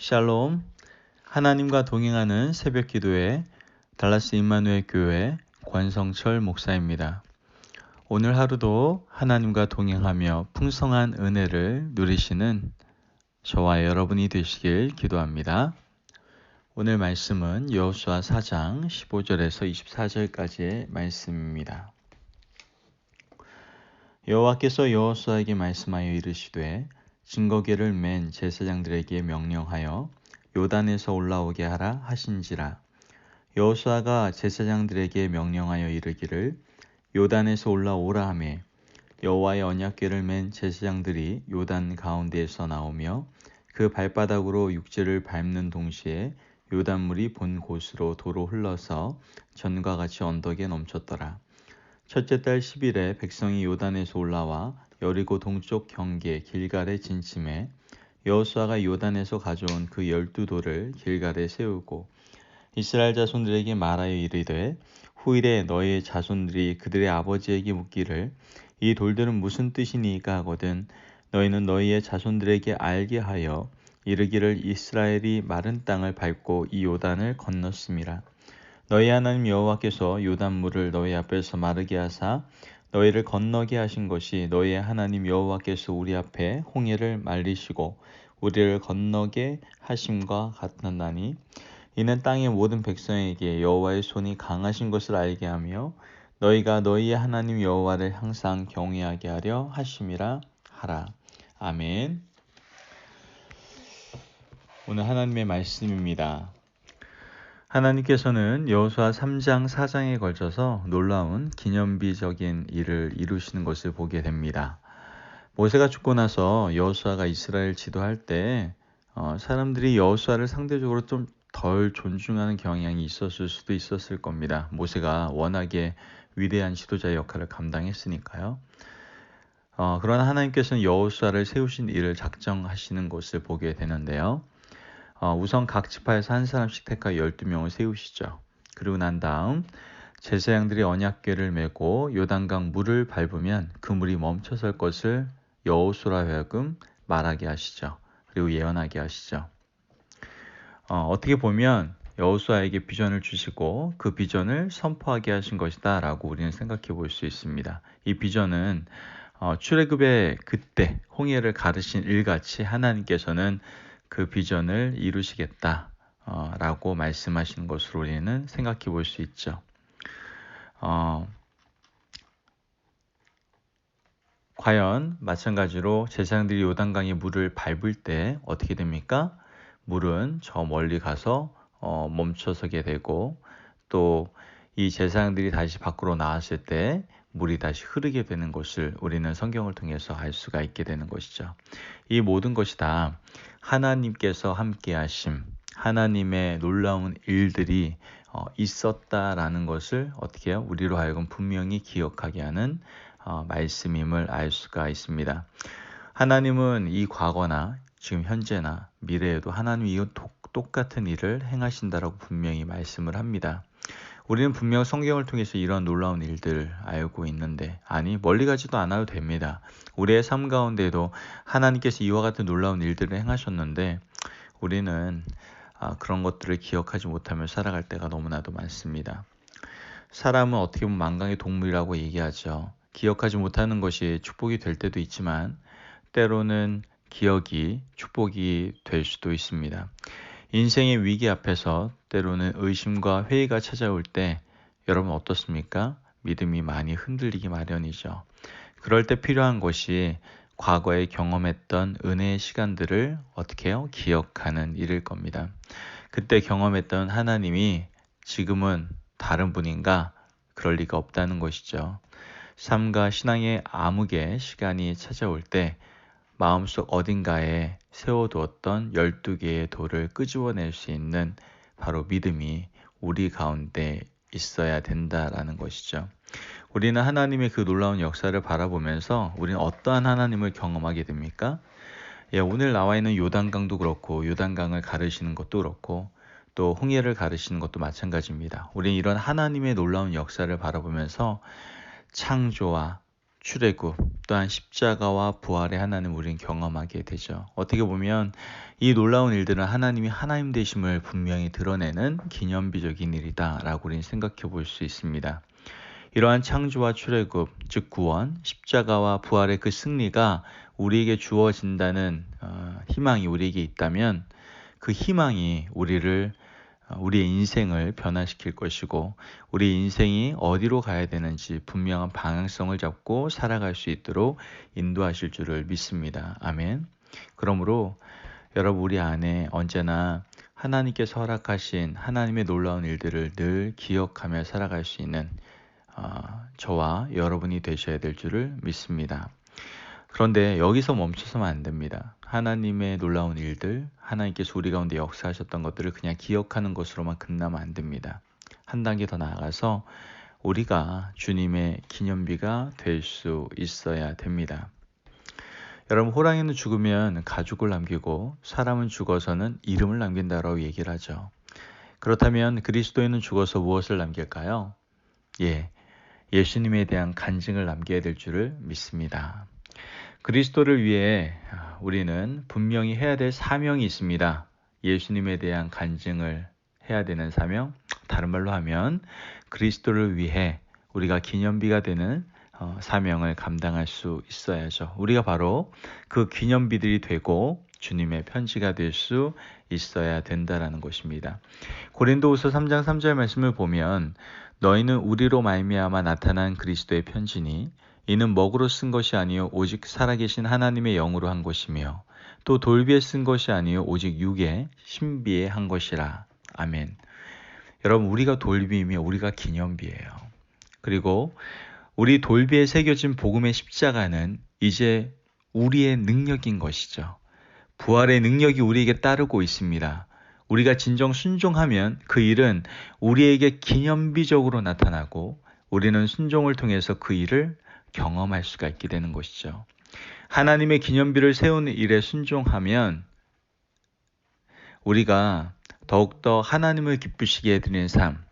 샬롬, 하나님과 동행하는 새벽 기도회 달라스 임마누엘 교회 권성철 목사입니다. 오늘 하루도 하나님과 동행하며 풍성한 은혜를 누리시는 저와 여러분이 되시길 기도합니다. 오늘 말씀은 여호수아 4장 15절에서 24절까지의 말씀입니다. 여호와께서 여호수아에게 말씀하여 이르시되 증거궤를 맨 제사장들에게 명령하여 요단에서 올라오게 하라 하신지라. 여호수아가 제사장들에게 명령하여 이르기를 요단에서 올라오라 하매 여호와의 언약궤를 맨 제사장들이 요단 가운데에서 나오며 그 발바닥으로 육지를 밟는 동시에 요단물이 본 곳으로 도로 흘러서 전과 같이 언덕에 넘쳤더라. 첫째 달 10일에 백성이 요단에서 올라와 여리고 동쪽 경계 길갈에 진침해 여호수아가 요단에서 가져온 그 12돌을 길갈에 세우고 이스라엘 자손들에게 말하여 이르되 후일에 너희의 자손들이 그들의 아버지에게 묻기를 이 돌들은 무슨 뜻이니까 하거든 너희는 너희의 자손들에게 알게 하여 이르기를 이스라엘이 마른 땅을 밟고 이 요단을 건넜음이라. 너희 하나님 여호와께서 요단물을 너희 앞에서 마르게 하사 너희를 건너게 하신 것이 너희의 하나님 여호와께서 우리 앞에 홍해를 말리시고 우리를 건너게 하심과 같았나니 이는 땅의 모든 백성에게 여호와의 손이 강하신 것을 알게 하며 너희가 너희의 하나님 여호와를 항상 경외하게 하려 하심이라 하라. 아멘. 오늘 하나님의 말씀입니다. 하나님께서는 여호수아 3장 4장에 걸쳐서 놀라운 기념비적인 일을 이루시는 것을 보게 됩니다. 모세가 죽고 나서 여호수아가 이스라엘 지도할 때 사람들이 여호수아를 상대적으로 좀 덜 존중하는 경향이 있었을 수도 있었을 겁니다. 모세가 워낙에 위대한 지도자의 역할을 감당했으니까요. 그러나 하나님께서는 여호수아를 세우신 일을 작정하시는 것을 보게 되는데요. 우선 각 지파에서 한 사람씩 택하 12명을 세우시죠. 그리고 난 다음 제사장들이 언약궤를 메고 요단강 물을 밟으면 그 물이 멈춰설 것을 여호수아로 하여금 말하게 하시죠. 그리고 예언하게 하시죠. 어떻게 보면 여호수아에게 비전을 주시고 그 비전을 선포하게 하신 것이다 라고 우리는 생각해 볼 수 있습니다. 이 비전은 출애굽의 그때 홍해를 가르신 일같이 하나님께서는 그 비전을 이루시겠다 라고 말씀하시는 것으로 우리는 생각해 볼 수 있죠. 과연 마찬가지로 제사장들이 요단강의 물을 밟을 때 어떻게 됩니까? 물은 저 멀리 가서 멈춰서게 되고 또 이 제사장들이 다시 밖으로 나왔을 때 물이 다시 흐르게 되는 것을 우리는 성경을 통해서 알 수가 있게 되는 것이죠. 이 모든 것이 다 하나님께서 함께 하심, 하나님의 놀라운 일들이 있었다라는 것을 어떻게 해요? 우리로 하여금 분명히 기억하게 하는 말씀임을 알 수가 있습니다. 하나님은 이 과거나 지금 현재나 미래에도 하나님이 똑같은 일을 행하신다라고 분명히 말씀을 합니다. 우리는 분명 성경을 통해서 이런 놀라운 일들을 알고 있는데 아니 멀리 가지도 않아도 됩니다. 우리의 삶 가운데도 하나님께서 이와 같은 놀라운 일들을 행하셨는데 우리는 그런 것들을 기억하지 못하며 살아갈 때가 너무나도 많습니다. 사람은 어떻게 보면 만강의 동물이라고 얘기하죠. 기억하지 못하는 것이 축복이 될 때도 있지만 때로는 기억이 축복이 될 수도 있습니다. 인생의 위기 앞에서 때로는 의심과 회의가 찾아올 때 여러분 어떻습니까? 믿음이 많이 흔들리기 마련이죠. 그럴 때 필요한 것이 과거에 경험했던 은혜의 시간들을 어떻게 해요? 기억하는 일일 겁니다. 그때 경험했던 하나님이 지금은 다른 분인가? 그럴 리가 없다는 것이죠. 삶과 신앙의 암흑의 시간이 찾아올 때 마음속 어딘가에 세워두었던 12개의 돌을 끄집어낼 수 있는 바로 믿음이 우리 가운데 있어야 된다라는 것이죠. 우리는 하나님의 그 놀라운 역사를 바라보면서 우리는 어떠한 하나님을 경험하게 됩니까? 오늘 나와 있는 요단강도 그렇고 요단강을 가르시는 것도 그렇고 또 홍해를 가르시는 것도 마찬가지입니다. 우리는 이런 하나님의 놀라운 역사를 바라보면서 창조와 출애굽 또한 십자가와 부활의 하나님 우리는 경험하게 되죠. 어떻게 보면 이 놀라운 일들은 하나님이 하나님 되심을 분명히 드러내는 기념비적인 일이다라고 우리는 생각해 볼 수 있습니다. 이러한 창조와 출애굽, 즉 구원, 십자가와 부활의 그 승리가 우리에게 주어진다는 희망이 우리에게 있다면 그 희망이 우리의 인생을 변화시킬 것이고 우리 인생이 어디로 가야 되는지 분명한 방향성을 잡고 살아갈 수 있도록 인도하실 줄을 믿습니다. 아멘. 그러므로 여러분 우리 안에 언제나 하나님께서 허락하신 하나님의 놀라운 일들을 늘 기억하며 살아갈 수 있는 저와 여러분이 되셔야 될 줄을 믿습니다. 그런데 여기서 멈춰서는 안 됩니다. 하나님의 놀라운 일들, 하나님께서 우리 가운데 역사하셨던 것들을 그냥 기억하는 것으로만 끝나면 안 됩니다. 한 단계 더 나아가서 우리가 주님의 기념비가 될 수 있어야 됩니다. 여러분, 호랑이는 죽으면 가죽을 남기고 사람은 죽어서는 이름을 남긴다라고 얘기를 하죠. 그렇다면 그리스도인은 죽어서 무엇을 남길까요? 예수님에 대한 간증을 남겨야 될 줄을 믿습니다. 그리스도를 위해 우리는 분명히 해야 될 사명이 있습니다. 예수님에 대한 간증을 해야 되는 사명, 다른 말로 하면 그리스도를 위해 우리가 기념비가 되는 사명을 감당할 수 있어야죠. 우리가 바로 그 기념비들이 되고 주님의 편지가 될 수 있어야 된다라는 것입니다. 고린도후서 3장 3절 말씀을 보면 너희는 우리로 말미암아 나타난 그리스도의 편지니 이는 먹으로 쓴 것이 아니요 오직 살아계신 하나님의 영으로 한 것이며 또 돌비에 쓴 것이 아니요 오직 육에 신비에 한 것이라. 아멘. 여러분, 우리가 돌비이며 우리가 기념비예요. 그리고 우리 돌비에 새겨진 복음의 십자가는 이제 우리의 능력인 것이죠. 부활의 능력이 우리에게 따르고 있습니다. 우리가 진정 순종하면 그 일은 우리에게 기념비적으로 나타나고 우리는 순종을 통해서 그 일을 경험할 수가 있게 되는 것이죠. 하나님의 기념비를 세우는 일에 순종하면 우리가 더욱더 하나님을 기쁘시게 해드리는 삶,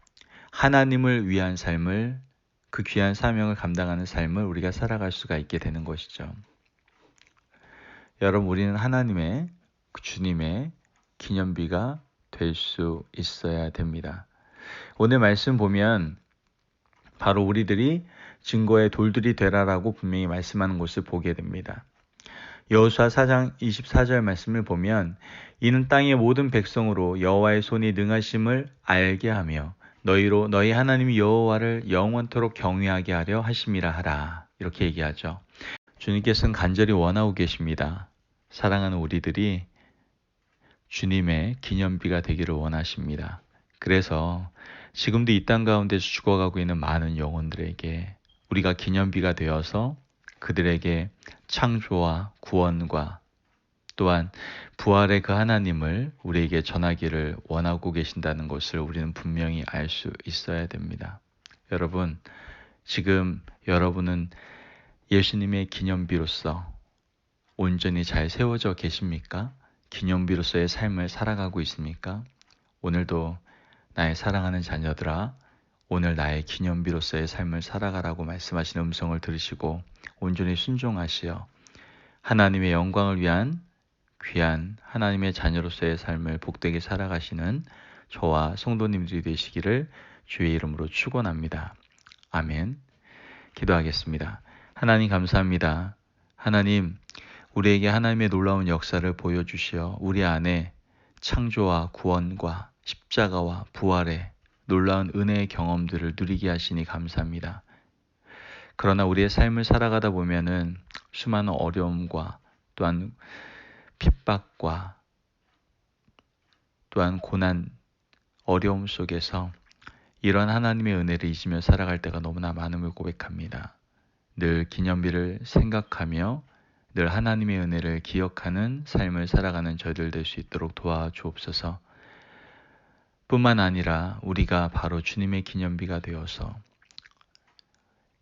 하나님을 위한 삶을, 그 귀한 사명을 감당하는 삶을 우리가 살아갈 수가 있게 되는 것이죠. 여러분, 우리는 하나님의, 주님의 기념비가 될 수 있어야 됩니다. 오늘 말씀 보면 바로 우리들이 증거의 돌들이 되라라고 분명히 말씀하는 것을 보게 됩니다. 여호수아 4장 24절 말씀을 보면 이는 땅의 모든 백성으로 여호와의 손이 능하심을 알게 하며 너희로 너희 하나님 여호와를 영원토록 경외하게 하려 하심이라 하라. 이렇게 얘기하죠. 주님께서는 간절히 원하고 계십니다. 사랑하는 우리들이 주님의 기념비가 되기를 원하십니다. 그래서 지금도 이 땅 가운데서 죽어가고 있는 많은 영혼들에게 우리가 기념비가 되어서 그들에게 창조와 구원과 또한 부활의 그 하나님을 우리에게 전하기를 원하고 계신다는 것을 우리는 분명히 알 수 있어야 됩니다. 여러분, 지금 여러분은 예수님의 기념비로서 온전히 잘 세워져 계십니까? 기념비로서의 삶을 살아가고 있습니까? 오늘도 나의 사랑하는 자녀들아, 오늘 나의 기념비로서의 삶을 살아가라고 말씀하시는 음성을 들으시고 온전히 순종하시어 하나님의 영광을 위한 귀한 하나님의 자녀로서의 삶을 복되게 살아가시는 저와 성도님들이 되시기를 주의 이름으로 축원합니다. 아멘. 기도하겠습니다. 하나님 감사합니다. 하나님, 우리에게 하나님의 놀라운 역사를 보여주시어 우리 안에 창조와 구원과 십자가와 부활의 놀라운 은혜의 경험들을 누리게 하시니 감사합니다. 그러나 우리의 삶을 살아가다 보면은 수많은 어려움과 또한 핍박과 또한 고난, 어려움 속에서 이런 하나님의 은혜를 잊으며 살아갈 때가 너무나 많음을 고백합니다. 늘 기념비를 생각하며 늘 하나님의 은혜를 기억하는 삶을 살아가는 저희들 될 수 있도록 도와주옵소서. 뿐만 아니라 우리가 바로 주님의 기념비가 되어서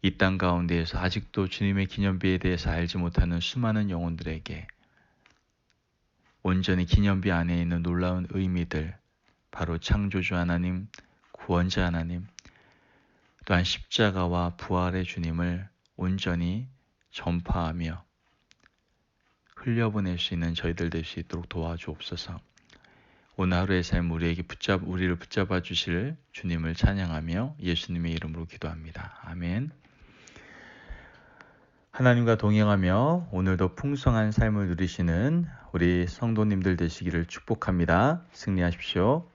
이 땅 가운데에서 아직도 주님의 기념비에 대해서 알지 못하는 수많은 영혼들에게 온전히 기념비 안에 있는 놀라운 의미들, 바로 창조주 하나님, 구원자 하나님, 또한 십자가와 부활의 주님을 온전히 전파하며 흘려보낼 수 있는 저희들 될 수 있도록 도와주옵소서. 오늘 하루의 삶 우리를 붙잡아 주실 주님을 찬양하며 예수님의 이름으로 기도합니다. 아멘. 하나님과 동행하며 오늘도 풍성한 삶을 누리시는 우리 성도님들 되시기를 축복합니다. 승리하십시오.